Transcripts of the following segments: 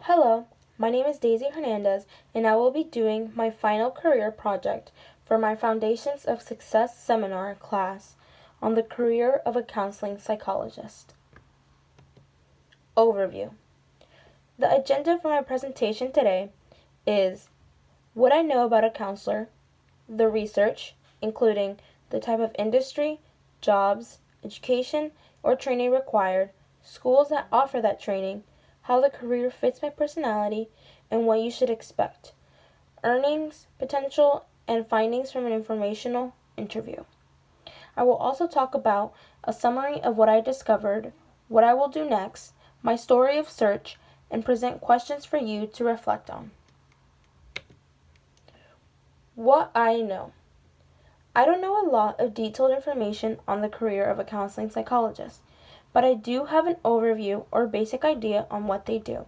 Hello, my name is Daisy Hernandez, and I will be doing my final career project for my Foundations of Success seminar class on the career of a counseling psychologist. Overview. The agenda for my presentation today is what I know about a counselor, the research, including the type of industry, jobs, education, or training required, schools that offer that training, how the career fits my personality, and what you should expect, earnings, potential, and findings from an informational interview. I will also talk about a summary of what I discovered, what I will do next, my story of search, and present questions for you to reflect on. What I know. I don't know a lot of detailed information on the career of a counseling psychologist, but I do have an overview or basic idea on what they do.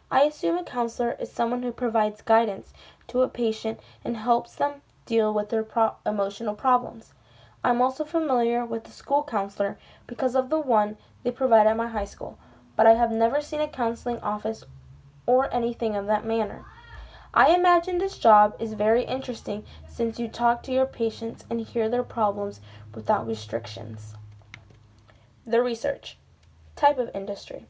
I assume a counselor is someone who provides guidance to a patient and helps them deal with their emotional problems. I'm also familiar with the school counselor because of the one they provide at my high school, but I have never seen a counseling office or anything of that manner. I imagine this job is very interesting since you talk to your patients and hear their problems without restrictions. The research. Type of industry.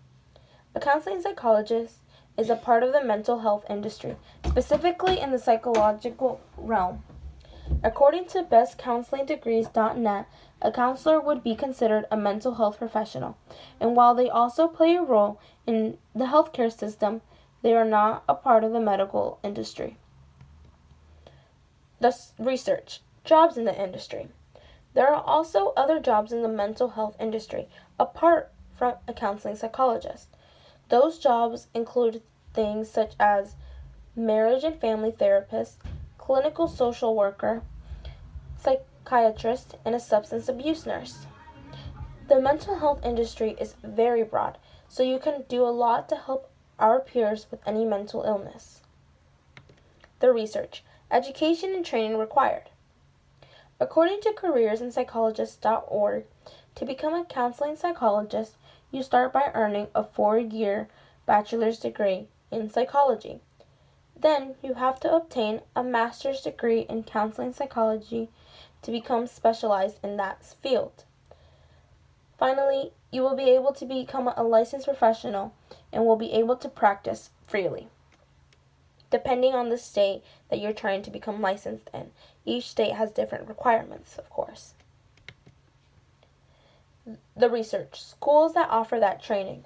A counseling psychologist is a part of the mental health industry, specifically in the psychological realm. According to bestcounsellingdegrees.net, a counselor would be considered a mental health professional, and while they also play a role in the healthcare system, they are not a part of the medical industry. Thus, research. Jobs in the industry. There are also other jobs in the mental health industry, apart from a counseling psychologist. Those jobs include things such as marriage and family therapist, clinical social worker, psychiatrist, and a substance abuse nurse. The mental health industry is very broad, so you can do a lot to help our peers with any mental illness. The research. Education and training required. According to careersinpsychologists.org, to become a counseling psychologist, you start by earning a 4-year bachelor's degree in psychology. Then you have to obtain a master's degree in counseling psychology to become specialized in that field. Finally, you will be able to become a licensed professional and will be able to practice freely, depending on the state that you're trying to become licensed in. Each state has different requirements, of course. The research. Schools that offer that training.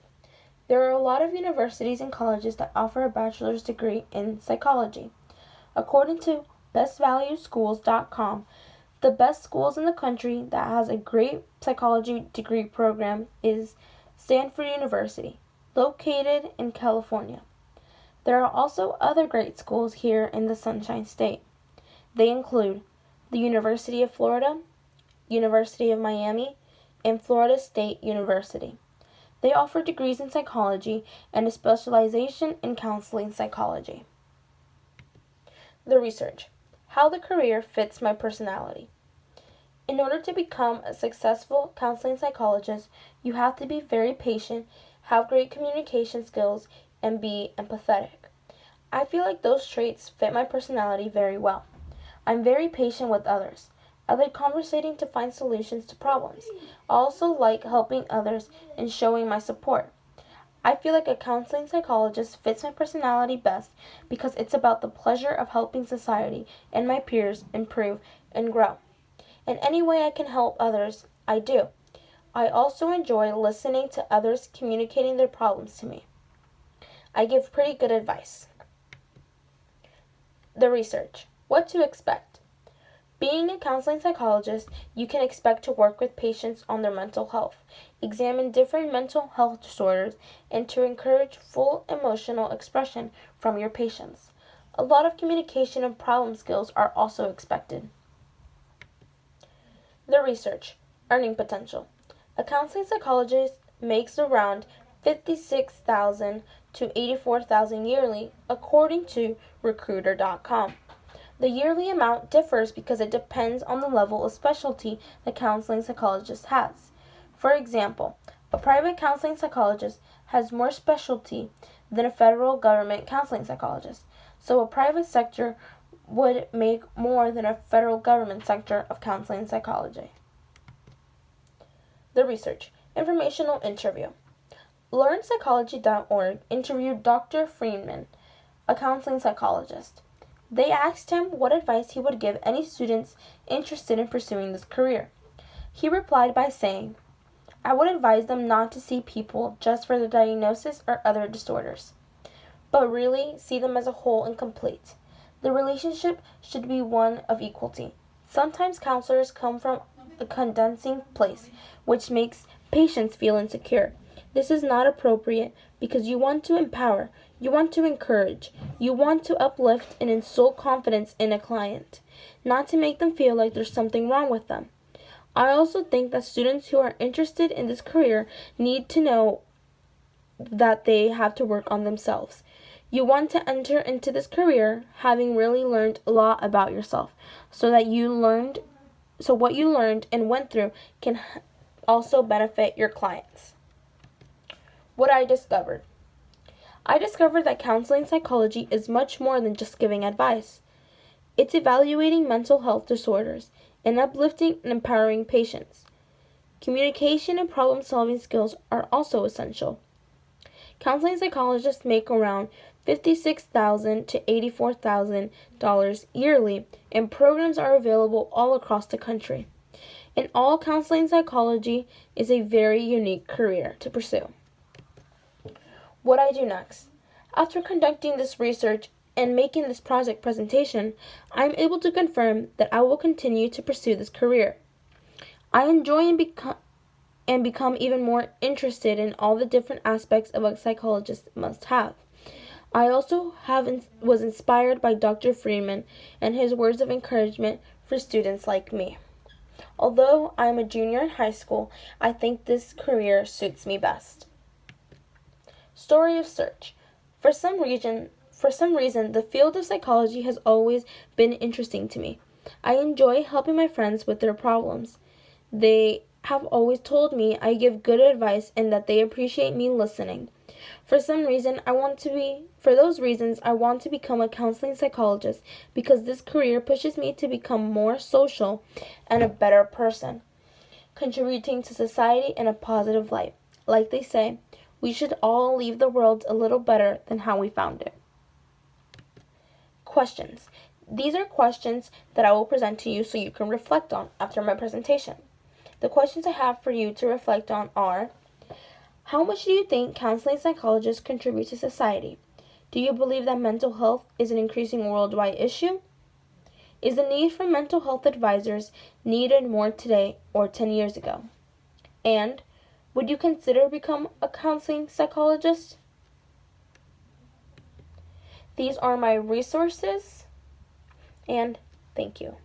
There are a lot of universities and colleges that offer a bachelor's degree in psychology. According to bestvalueschools.com, the best schools in the country that has a great psychology degree program is Stanford University, located in California. There are also other great schools here in the Sunshine State. They include the University of Florida, University of Miami, and Florida State University. They offer degrees in psychology and a specialization in counseling psychology. The research. How the career fits my personality. In order to become a successful counseling psychologist, you have to be very patient, have great communication skills, and be empathetic. I feel like those traits fit my personality very well. I'm very patient with others. I like conversating to find solutions to problems. I also like helping others and showing my support. I feel like a counseling psychologist fits my personality best because it's about the pleasure of helping society and my peers improve and grow. In any way I can help others, I do. I also enjoy listening to others communicating their problems to me. I give pretty good advice. The research. What to expect. Being a counseling psychologist, you can expect to work with patients on their mental health, examine different mental health disorders, and to encourage full emotional expression from your patients. A lot of communication and problem skills are also expected. The research. Earning potential. A counseling psychologist makes around $56,000 to $84,000 yearly, according to Recruiter.com. The yearly amount differs because it depends on the level of specialty the counseling psychologist has. For example, a private counseling psychologist has more specialty than a federal government counseling psychologist, so a private sector would make more than a federal government sector of counseling psychology. The research. Informational interview. LearnPsychology.org interviewed Dr. Friedman, a counseling psychologist. They asked him what advice he would give any students interested in pursuing this career. He replied by saying, "I would advise them not to see people just for their diagnosis or other disorders, but really see them as a whole and complete. The relationship should be one of equality. Sometimes counselors come from a condensing place, which makes patients feel insecure. This is not appropriate because you want to empower, you want to encourage, you want to uplift and instill confidence in a client, not to make them feel like there's something wrong with them. I also think that students who are interested in this career need to know that they have to work on themselves. You want to enter into this career having really learned a lot about yourself, so what you learned and went through can also benefit your clients." What I discovered. I discovered that counseling psychology is much more than just giving advice. It's evaluating mental health disorders and uplifting and empowering patients. Communication and problem-solving skills are also essential. Counseling psychologists make around $56,000 to $84,000 yearly, and programs are available all across the country. In all, counseling psychology is a very unique career to pursue. What I do next. After conducting this research and making this project presentation, I am able to confirm that I will continue to pursue this career. I enjoy and become even more interested in all the different aspects of a psychologist must have. I also was inspired by Dr. Friedman and his words of encouragement for students like me. Although I am a junior in high school, I think this career suits me best. Story of search. For some reason, the field of psychology has always been interesting to me. I enjoy helping my friends with their problems. They have always told me I give good advice and that they appreciate me listening. For those reasons, I want to become a counseling psychologist because this career pushes me to become more social and a better person, contributing to society in a positive light. Like they say, we should all leave the world a little better than how we found it. Questions. These are questions that I will present to you so you can reflect on after my presentation. The questions I have for you to reflect on are: how much do you think counseling psychologists contribute to society? Do you believe that mental health is an increasing worldwide issue? Is the need for mental health advisors needed more today or 10 years ago? And would you consider become a counseling psychologist? These are my resources, and thank you.